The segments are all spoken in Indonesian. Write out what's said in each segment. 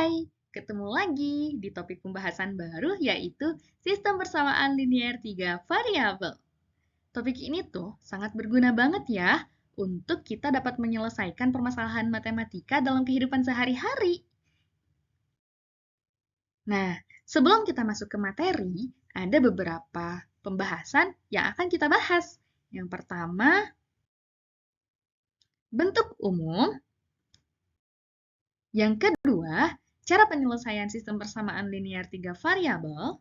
Hai, ketemu lagi di topik pembahasan baru yaitu sistem persamaan linear 3 variabel. Topik ini tuh sangat berguna banget ya untuk kita dapat menyelesaikan permasalahan matematika dalam kehidupan sehari-hari. Nah, sebelum kita masuk ke materi, ada beberapa pembahasan yang akan kita bahas. Yang pertama, bentuk umum. Yang kedua, cara penyelesaian sistem persamaan linear 3 variabel.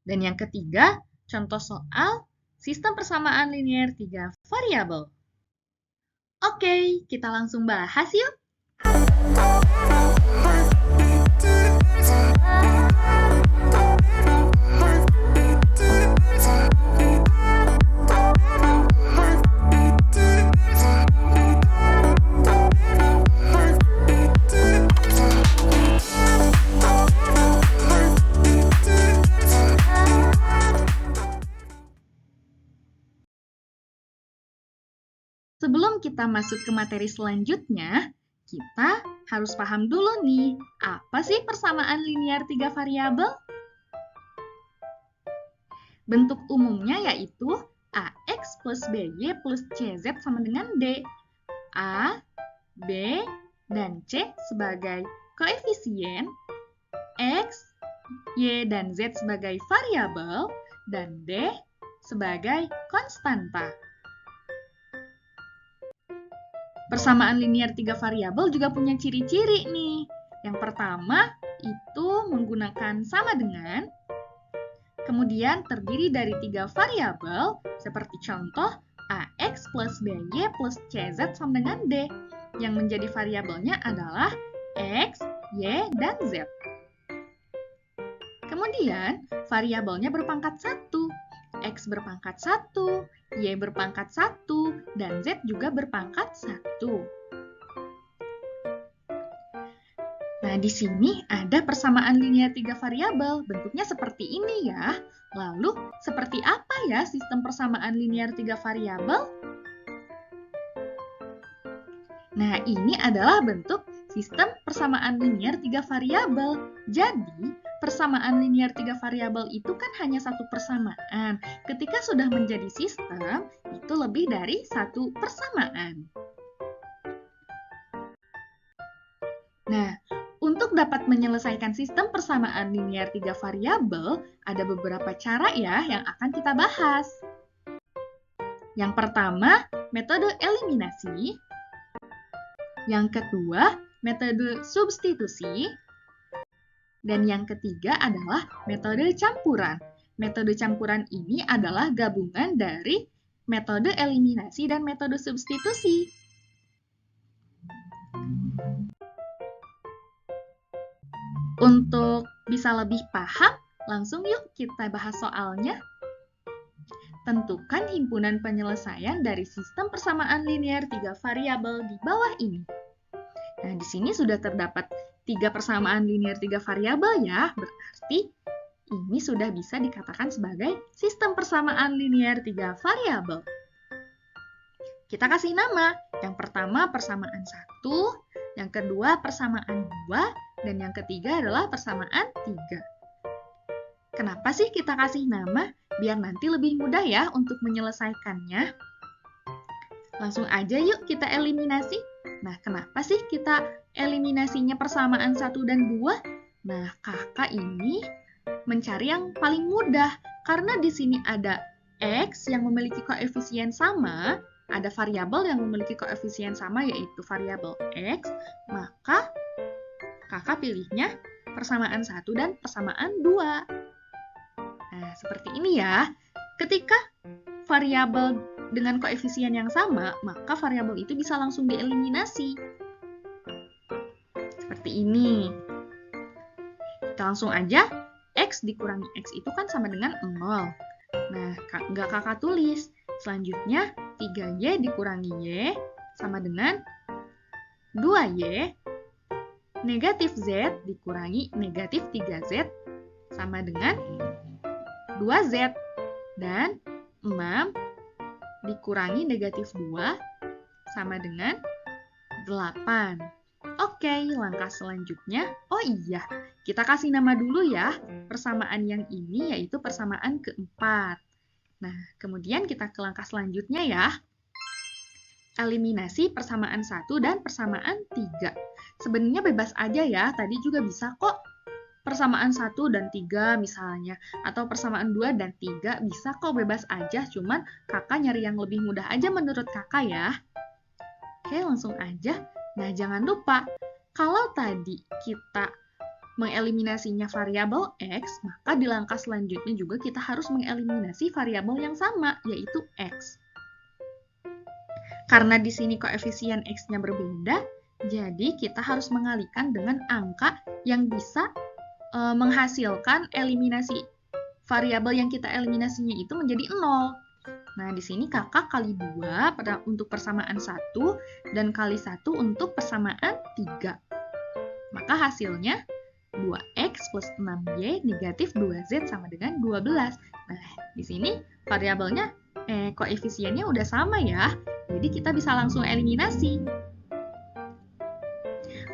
Dan yang ketiga, contoh soal sistem persamaan linear 3 variabel. Oke, kita langsung bahas yuk. Sebelum kita masuk ke materi selanjutnya, kita harus paham dulu nih, apa sih persamaan linear 3 variabel? Bentuk umumnya yaitu AX plus BY plus CZ sama dengan D. A, B, dan C sebagai koefisien, X, Y, dan Z sebagai variabel, dan D sebagai konstanta. Persamaan linear 3 variabel juga punya ciri-ciri nih. Yang pertama itu menggunakan sama dengan, kemudian terdiri dari 3 variabel seperti contoh AX plus BY plus CZ sama dengan D. Yang menjadi variabelnya adalah X, Y, dan Z. Kemudian variabelnya berpangkat 1. X berpangkat 1, Y berpangkat 1, dan Z juga berpangkat 1. Nah, di sini ada persamaan linear 3 variabel. Bentuknya seperti ini ya. Lalu, seperti apa ya sistem persamaan linear 3 variabel? Nah, ini adalah bentuk sistem persamaan linear 3 variabel. Jadi, persamaan linear 3 variabel itu kan hanya satu persamaan. Ketika sudah menjadi sistem, itu lebih dari satu persamaan. Nah, untuk dapat menyelesaikan sistem persamaan linear 3 variabel, ada beberapa cara ya yang akan kita bahas. Yang pertama, metode eliminasi. Yang kedua, metode substitusi. Dan yang ketiga adalah metode campuran. Metode campuran ini adalah gabungan dari metode eliminasi dan metode substitusi. Untuk bisa lebih paham, langsung yuk kita bahas soalnya. Tentukan himpunan penyelesaian dari sistem persamaan linear 3 variabel di bawah ini. Nah, di sini sudah terdapat 3 persamaan linear 3 variabel ya, berarti ini sudah bisa dikatakan sebagai sistem persamaan linear 3 variabel. Kita kasih nama. Yang pertama persamaan 1, yang kedua persamaan 2, dan yang ketiga adalah persamaan 3. Kenapa sih kita kasih nama? Biar nanti lebih mudah ya untuk menyelesaikannya. Langsung aja yuk kita eliminasi. Nah, kenapa sih kita eliminasinya persamaan 1 dan 2? Nah, kakak ini mencari yang paling mudah. Karena di sini ada X yang memiliki koefisien sama, ada variabel yang memiliki koefisien sama yaitu variabel X, maka kakak pilihnya persamaan 1 dan persamaan 2. Nah, seperti ini ya. Ketika variabel dengan koefisien yang sama, maka variabel itu bisa langsung dieliminasi. Seperti ini. Kita langsung aja, X dikurangi X itu kan sama dengan 0. Nah, nggak kakak tulis. Selanjutnya, 3Y dikurangi Y sama dengan 2Y. Negatif Z dikurangi negatif 3Z sama dengan 2Z. Dan 6 dikurangi negatif 2 sama dengan 8. Oke, langkah selanjutnya, oh iya, kita kasih nama dulu ya. Persamaan yang ini yaitu persamaan keempat. Nah, kemudian kita ke langkah selanjutnya ya. Eliminasi persamaan 1 dan persamaan 3. Sebenarnya bebas aja ya, tadi juga bisa kok. Persamaan 1 dan 3 misalnya, atau persamaan 2 dan 3 bisa kok bebas aja, cuman kakak nyari yang lebih mudah aja menurut kakak ya. Oke, langsung aja. Nah, jangan lupa, kalau tadi kita mengeliminasinya variabel X, maka di langkah selanjutnya juga kita harus mengeliminasi variabel yang sama, yaitu X. Karena di sini koefisien X-nya berbeda, jadi kita harus mengalihkan dengan angka yang bisa menghasilkan eliminasi variabel yang kita eliminasinya itu menjadi 0. Nah, di sini kakak kali 2 untuk persamaan 1 dan kali 1 untuk persamaan 3. Maka hasilnya 2x plus 6y negatif 2z sama dengan 12. Nah, di sini variabelnya koefisiennya udah sama ya. Jadi kita bisa langsung eliminasi.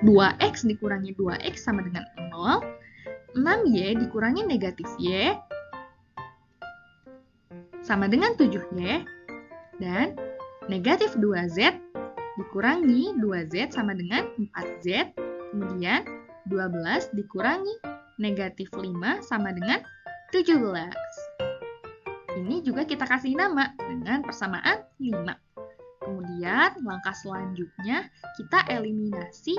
2x dikurangi 2x sama dengan 0. 6y dikurangi negatif y sama dengan 7y, dan negatif 2z dikurangi 2z sama dengan 4z, kemudian 12 dikurangi negatif 5 sama dengan 17. Ini juga kita kasih nama dengan persamaan 5. Kemudian langkah selanjutnya kita eliminasi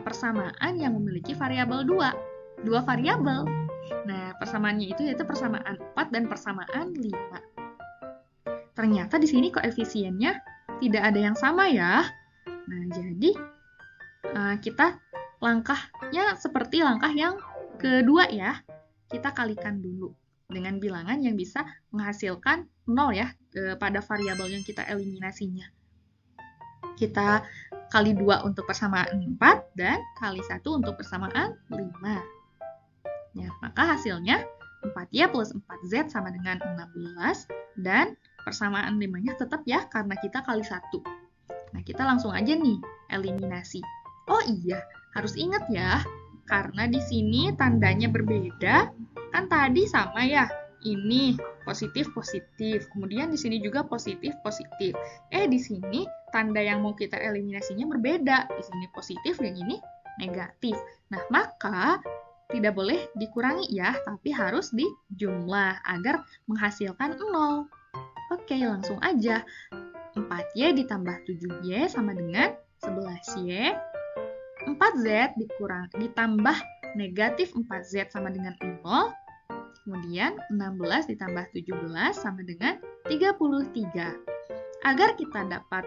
persamaan yang memiliki variabel 2 variabel. Nah, persamaannya itu yaitu persamaan 4 dan persamaan 5. Ternyata di sini koefisiennya tidak ada yang sama ya. Nah, jadi kita langkahnya seperti langkah yang kedua ya. Kita kalikan dulu dengan bilangan yang bisa menghasilkan 0 ya pada variabel yang kita eliminasinya. Kita kali 2 untuk persamaan 4 dan kali 1 untuk persamaan 5. Ya, maka hasilnya 4y plus 4z sama dengan 16 dan persamaan 5-nya tetap ya karena kita kali 1. Nah, kita langsung aja nih eliminasi. Oh iya, harus ingat ya, karena di sini tandanya berbeda, kan tadi sama ya. Ini positif-positif, kemudian di sini juga positif-positif. Di sini tanda yang mau kita eliminasinya berbeda. Di sini positif, yang ini negatif. Nah, maka tidak boleh dikurangi ya, tapi harus dijumlah agar menghasilkan 0. Oke, langsung aja. 4y ditambah 7y sama dengan 11y. 4z ditambah negatif 4z sama dengan 0. Kemudian 16 ditambah 17 sama dengan 33. Agar kita dapat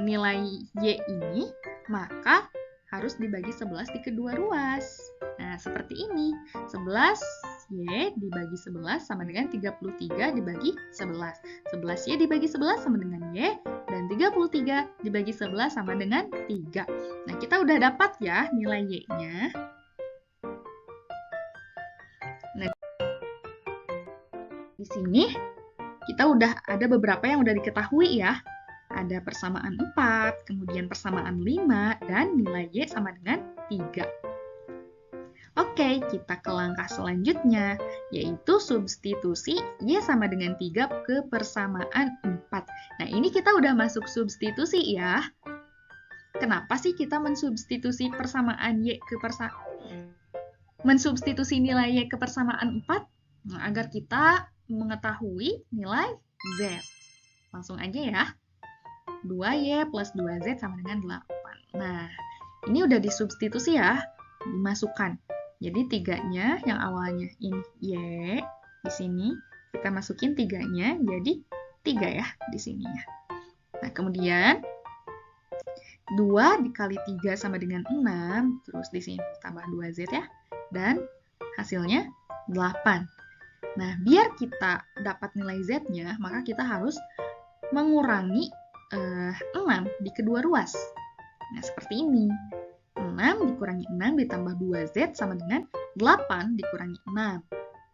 nilai y ini, maka harus dibagi 11 di kedua ruas. Nah, seperti ini. 11y dibagi 11 sama dengan 33 dibagi 11. 11y dibagi 11 sama dengan y, dan 33 dibagi 11 sama dengan 3. Nah, kita udah dapat ya nilai y-nya. Nah, di sini kita udah ada beberapa yang udah diketahui ya. Ada persamaan 4, kemudian persamaan 5, dan nilai y sama dengan 3. Oke, kita ke langkah selanjutnya, yaitu substitusi y sama dengan 3 ke persamaan 4. Nah, ini kita udah masuk substitusi ya. Kenapa sih kita mensubstitusi persamaan y ke mensubstitusi nilai y ke persamaan 4? Nah, agar kita mengetahui nilai z. Langsung aja ya. 2y plus 2z sama dengan 8. Nah, ini udah disubstitusi ya, dimasukkan. Jadi 3-nya yang awalnya ini y, di sini kita masukin 3-nya, jadi 3 ya di sininya. Nah, kemudian 2 dikali 3 sama dengan 6, terus di sini tambah 2z ya, dan hasilnya 8. Nah, biar kita dapat nilai z-nya, maka kita harus mengurangi 6 di kedua ruas. Nah, seperti ini. 6 dikurangi 6 ditambah 2z sama dengan 8 dikurangi 6.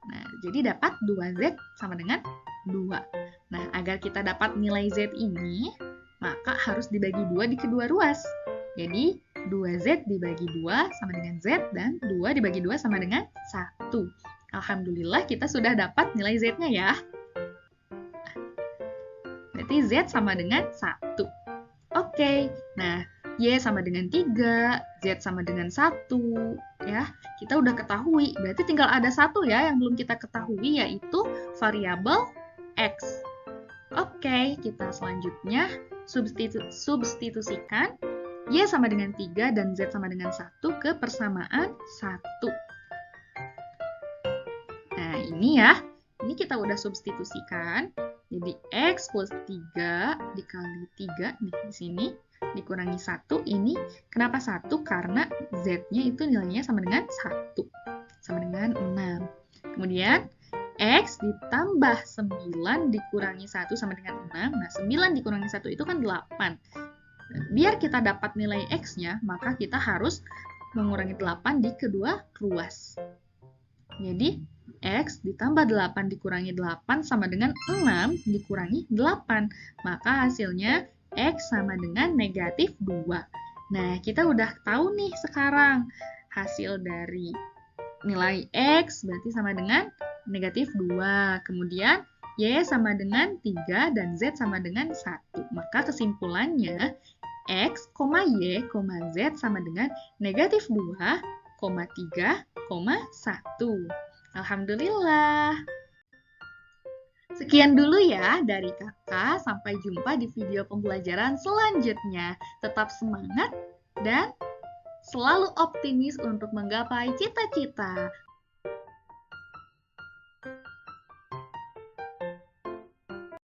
Nah, jadi dapat 2z sama dengan 2. Nah, agar kita dapat nilai z ini, maka harus dibagi 2 di kedua ruas. Jadi, 2Z dibagi 2 sama dengan Z, dan 2 dibagi 2 sama dengan 1. Alhamdulillah kita sudah dapat nilai Z-nya ya. Berarti Z sama dengan 1. Oke, nah Y sama dengan 3, Z sama dengan 1. Ya, kita udah ketahui. Berarti tinggal ada satu ya yang belum kita ketahui, yaitu variabel X. Oke, kita selanjutnya substitusikan Y sama dengan 3 dan Z sama dengan 1 ke persamaan 1. Nah, ini ya. Ini kita udah substitusikan. Jadi X plus 3 dikali 3 nih di sini dikurangi 1. Ini kenapa 1? Karena Z-nya itu nilainya sama dengan 1. Sama dengan 6. Kemudian X ditambah 9 dikurangi 1 sama dengan 6. Nah, 9 dikurangi 1 itu kan 8. Biar kita dapat nilai X-nya, maka kita harus mengurangi 8 di kedua ruas. Jadi, X ditambah 8 dikurangi 8 sama dengan 6 dikurangi 8. Maka hasilnya X sama dengan negatif 2. Nah, kita udah tahu nih sekarang hasil dari nilai X berarti sama dengan negatif 2. Kemudian Y sama dengan 3 dan Z sama dengan 1. Maka kesimpulannya X, Y, Z sama dengan negatif 2, 3, 1. Alhamdulillah. Sekian dulu ya dari kakak. Sampai jumpa di video pembelajaran selanjutnya. Tetap semangat dan selalu optimis untuk menggapai cita-cita.